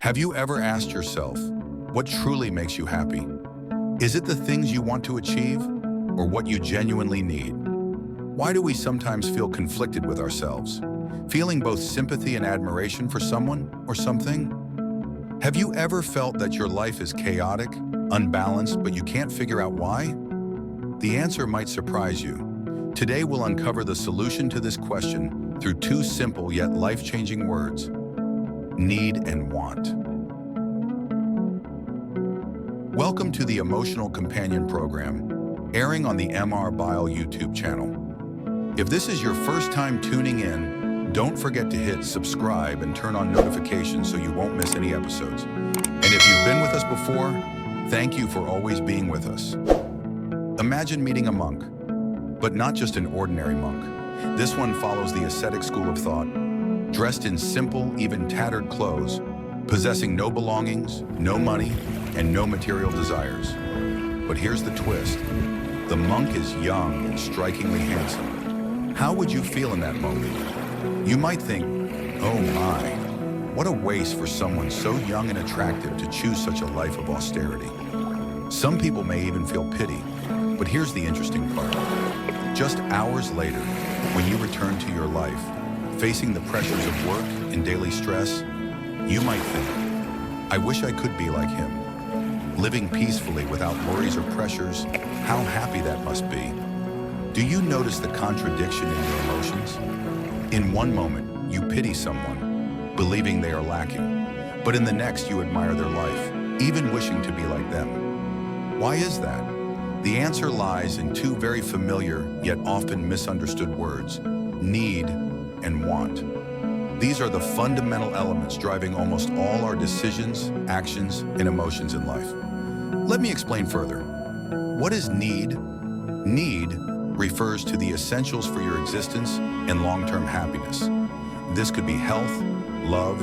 Have you ever asked yourself, what truly makes you happy? Is it the things you want to achieve, or what you genuinely need? Why do we sometimes feel conflicted with ourselves, feeling both sympathy and admiration for someone or something? Have you ever felt that your life is chaotic, unbalanced, but you can't figure out why? The answer might surprise you. Today we'll uncover the solution to this question through two simple yet life-changing words: need and want. Welcome to the Emotional Companion Program, airing on the MR Bio YouTube channel. If this is your first time tuning in, don't forget to hit subscribe and turn on notifications so you won't miss any episodes. And if you've been with us before, thank you for always being with us. Imagine meeting a monk, but not just an ordinary monk. This one follows the ascetic school of thought, dressed in simple, even tattered clothes, possessing no belongings, no money, and no material desires. But here's the twist. The monk is young and strikingly handsome. How would you feel in that moment? You might think, oh my, what a waste for someone so young and attractive to choose such a life of austerity. Some people may even feel pity, but here's the interesting part. Just hours later, when you return to your life, facing the pressures of work and daily stress, you might think, I wish I could be like him. Living peacefully without worries or pressures, how happy that must be. Do you notice the contradiction in your emotions? In one moment, you pity someone, believing they are lacking, but in the next you admire their life, even wishing to be like them. Why is that? The answer lies in two very familiar yet often misunderstood words: need and want. These are the fundamental elements driving almost all our decisions, actions, and emotions in life. Let me explain further. What is need? Need refers to the essentials for your existence and long-term happiness. This could be health, love,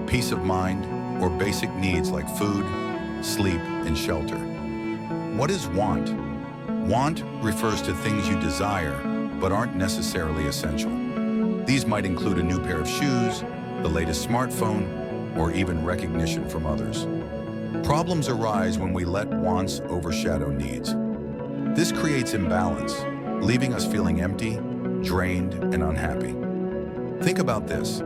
peace of mind, or basic needs like food, sleep, and shelter. What is want? Want refers to things you desire, but aren't necessarily essential. These might include a new pair of shoes, the latest smartphone, or even recognition from others. Problems arise when we let wants overshadow needs. This creates imbalance, leaving us feeling empty, drained, and unhappy. Think about this.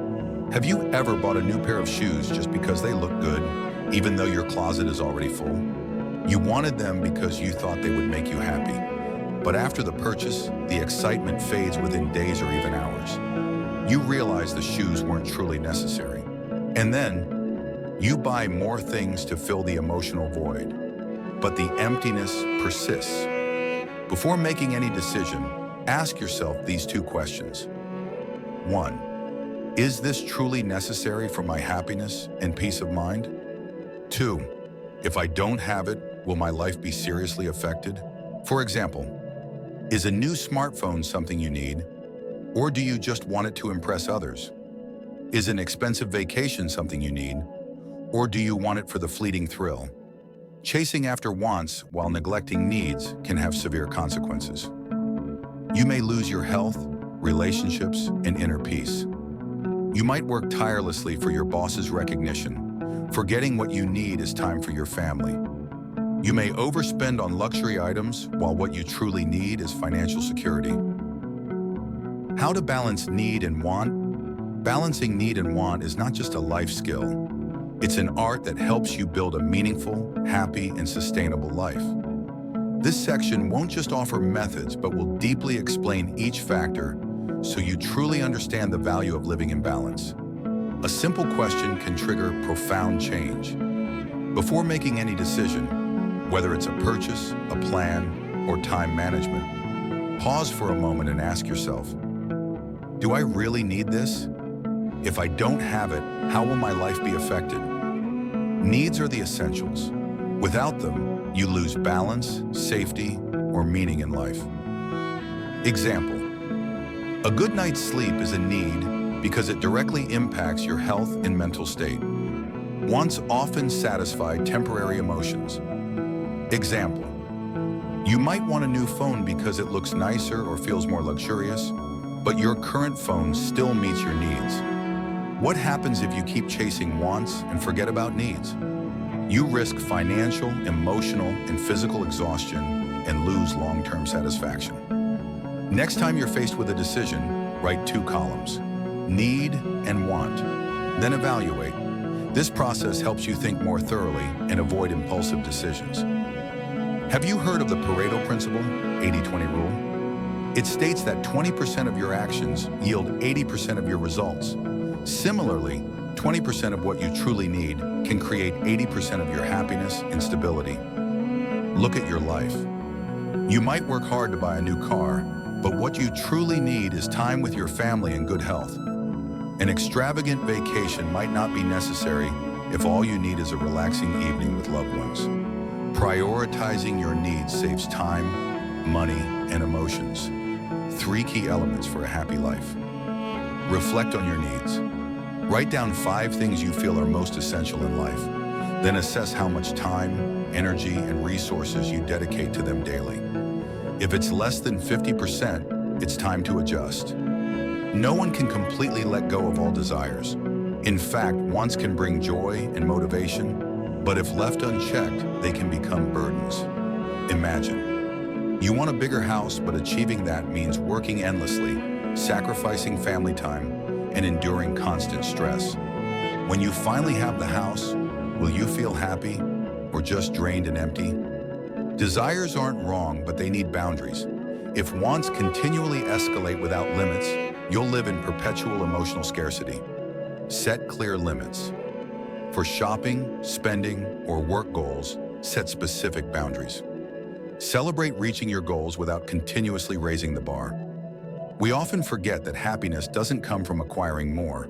Have you ever bought a new pair of shoes just because they look good, even though your closet is already full? You wanted them because you thought they would make you happy. But after the purchase, the excitement fades within days or even hours. You realize the shoes weren't truly necessary. And then, you buy more things to fill the emotional void. But the emptiness persists. Before making any decision, ask yourself these two questions. 1. Is this truly necessary for my happiness and peace of mind? 2. If I don't have it, will my life be seriously affected? For example, is a new smartphone something you need? Or do you just want it to impress others? Is an expensive vacation something you need? Or do you want it for the fleeting thrill? Chasing after wants while neglecting needs can have severe consequences. You may lose your health, relationships, and inner peace. You might work tirelessly for your boss's recognition, forgetting what you need is time for your family. You may overspend on luxury items while what you truly need is financial security. How to balance need and want? Balancing need and want is not just a life skill. It's an art that helps you build a meaningful, happy, and sustainable life. This section won't just offer methods, but will deeply explain each factor so you truly understand the value of living in balance. A simple question can trigger profound change. Before making any decision, whether it's a purchase, a plan, or time management, pause for a moment and ask yourself, do I really need this? If I don't have it, how will my life be affected? Needs are the essentials. Without them, you lose balance, safety, or meaning in life. Example: a good night's sleep is a need because it directly impacts your health and mental state. Wants often satisfy temporary emotions. Example: you might want a new phone because it looks nicer or feels more luxurious, but your current phone still meets your needs. What happens if you keep chasing wants and forget about needs? You risk financial, emotional, and physical exhaustion and lose long-term satisfaction. Next time you're faced with a decision, write 2 columns, need and want, then evaluate. This process helps you think more thoroughly and avoid impulsive decisions. Have you heard of the Pareto principle, 80-20 rule? It states that 20% of your actions yield 80% of your results. Similarly, 20% of what you truly need can create 80% of your happiness and stability. Look at your life. You might work hard to buy a new car, but what you truly need is time with your family and good health. An extravagant vacation might not be necessary if all you need is a relaxing evening with loved ones. Prioritizing your needs saves time, money, and emotions. 3 key elements for a happy life. Reflect on your needs. Write down 5 things you feel are most essential in life. Then assess how much time, energy, and resources you dedicate to them daily. If it's less than 50%, it's time to adjust. No one can completely let go of all desires. In fact, wants can bring joy and motivation, but if left unchecked, they can become burdens. Imagine, you want a bigger house, but achieving that means working endlessly, sacrificing family time, and enduring constant stress. When you finally have the house, will you feel happy or just drained and empty? Desires aren't wrong, but they need boundaries. If wants continually escalate without limits, you'll live in perpetual emotional scarcity. Set clear limits. For shopping, spending, or work goals, set specific boundaries. Celebrate reaching your goals without continuously raising the bar. We often forget that happiness doesn't come from acquiring more,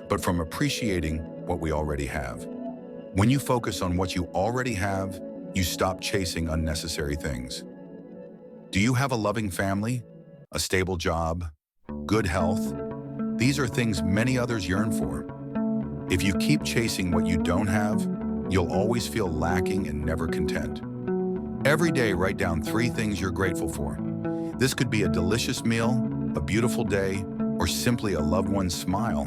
but from appreciating what we already have. When you focus on what you already have, you stop chasing unnecessary things. Do you have a loving family, a stable job, good health? These are things many others yearn for. If you keep chasing what you don't have, you'll always feel lacking and never content. Every day, write down 3 things you're grateful for. This could be a delicious meal, a beautiful day, or simply a loved one's smile.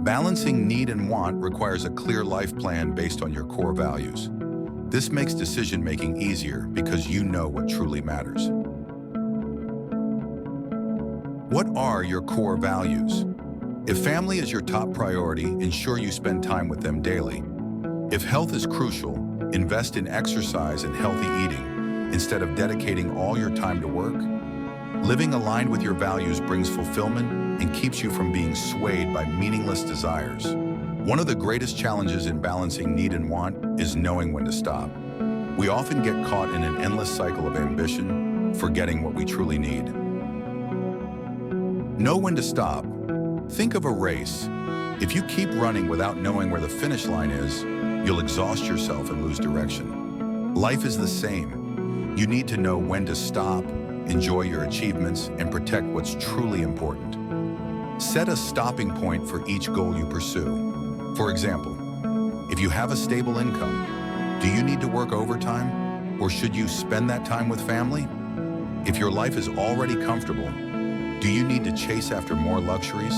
Balancing need and want requires a clear life plan based on your core values. This makes decision-making easier because you know what truly matters. What are your core values? If family is your top priority, ensure you spend time with them daily. If health is crucial, invest in exercise and healthy eating instead of dedicating all your time to work. Living aligned with your values brings fulfillment and keeps you from being swayed by meaningless desires. One of the greatest challenges in balancing need and want is knowing when to stop. We often get caught in an endless cycle of ambition, forgetting what we truly need. Know when to stop. Think of a race. If you keep running without knowing where the finish line is, you'll exhaust yourself and lose direction. Life is the same. You need to know when to stop, enjoy your achievements, and protect what's truly important. Set a stopping point for each goal you pursue. For example, if you have a stable income, do you need to work overtime, or should you spend that time with family? If your life is already comfortable, do you need to chase after more luxuries?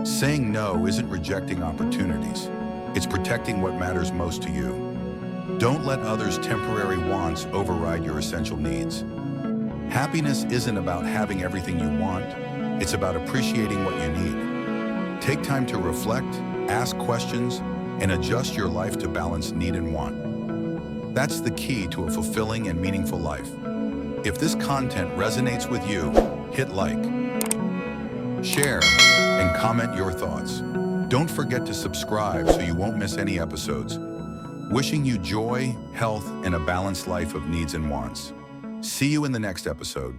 Saying no isn't rejecting opportunities. It's protecting what matters most to you. Don't let others' temporary wants override your essential needs. Happiness isn't about having everything you want. It's about appreciating what you need. Take time to reflect, ask questions, and adjust your life to balance need and want. That's the key to a fulfilling and meaningful life. If this content resonates with you, hit like, share, and comment your thoughts. Don't forget to subscribe so you won't miss any episodes. Wishing you joy, health, and a balanced life of needs and wants. See you in the next episode.